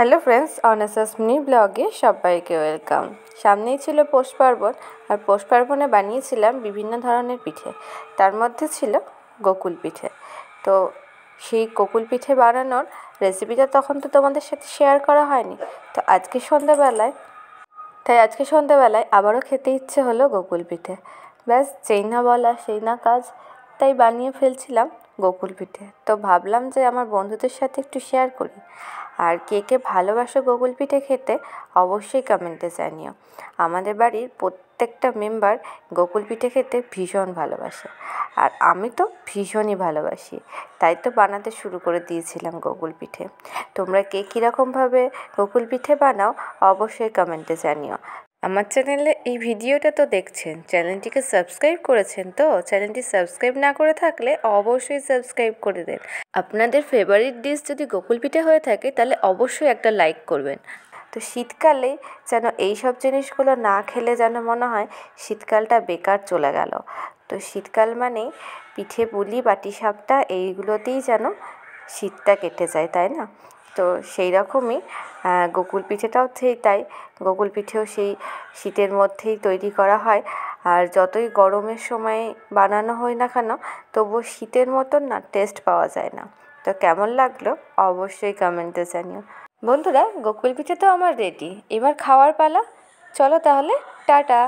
Hello friends, অনাসাস mini ব্লগে সবাইকে welcome. সামনেই ছিল পৌষ পার্বণ, আর পৌষ পার্বণে বানিয়েছিলাম বিভিন্ন ধরনের পিঠে। তার মধ্যে ছিল গোকুল পিঠে। তো সেই গোকুল পিঠে বানানোর রেসিপিটা তখন তো তোমাদের সাথে শেয়ার করা হয়নি। তো আজকে সন্ধ্যাবেলায় আবারও খেতে ইচ্ছে হলো গোকুল পিঠে। ব্যাস, যেই না বলা সেই না কাজ, তাই বানিয়ে ফেলছিলাম গোকুল পিঠে। তো ভাবলাম যে আমার বন্ধুদের সাথে একটু শেয়ার করি। আর কে কে ভালোবাসো গোকুল পিঠে খেতে অবশ্যই কমেন্টে জানিও। আমাদের বাড়ির প্রত্যেকটা মেম্বার গোকুল পিঠে খেতে ভীষণ ভালোবাসে, আর আমি তো ভীষণই ভালোবাসি, তাই তো বানাতে শুরু করে দিয়েছিলাম গোকুল পিঠে। তোমরা কে কীরকমভাবে গোকুল পিঠে বানাও অবশ্যই কমেন্টে জানিও। আমার চ্যানেলে এই ভিডিওটা তো দেখছেন, চ্যানেলটিকে সাবস্ক্রাইব করেছেন তো? চ্যানেলটি সাবস্ক্রাইব না করে থাকলে অবশ্যই সাবস্ক্রাইব করে দেন। আপনাদের ফেভারিট ডিশ যদি গোকুল পিঠে হয়ে থাকে তাহলে অবশ্যই একটা লাইক করবেন। তো শীতকালে যেন এই সব জিনিসগুলো না খেলে যেন মনে হয় শীতকালটা বেকার চলে গেল। তো শীতকাল মানেই পিঠে পুলি পাটিসাপটা এইগুলোতেই যেন শীতটা কেটে যায়, তাই না? তো সেই রকমই গোকুল পিঠেটাও তাই। গোকুল পিঠেও সেই শীতের মধ্যেই তৈরি করা হয়, আর যতই গরমের সময় বানানো হয় না কেন তবুও শীতের মতন না টেস্ট পাওয়া যায় না। তো কেমন লাগলো অবশ্যই কমেন্টে জানিও। বন্ধুরা, গোকুল পিঠে তো আমার রেডি, এবার খাওয়ার পালা। চলো তাহলে, টাটা।